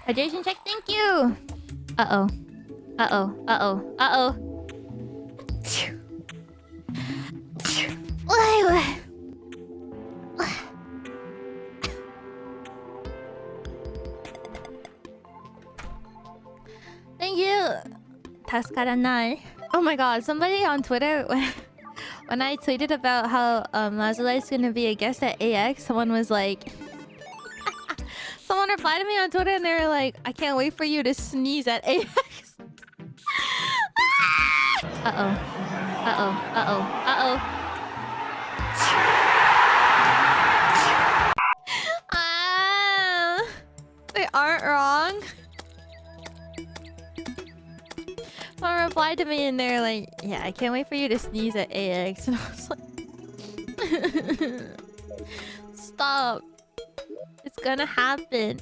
Hydration check, thank you. Uh-oh. Uh-oh. Uh-oh. Uh-oh. Thank you. Tasakaranai. Oh my god, somebody on Twitter when I tweeted about how Lazulai's gonna be a guest at AX, someone was like someone replied to me on Twitter and they were like, I can't wait for you to sneeze at AX. Uh-oh. Uh-oh. Uh-oh. Uh-oh. They aren't wrong. Someone replied to me and they're like, yeah, I can't wait for you to sneeze at AX. And I was like, stop. It's gonna happen.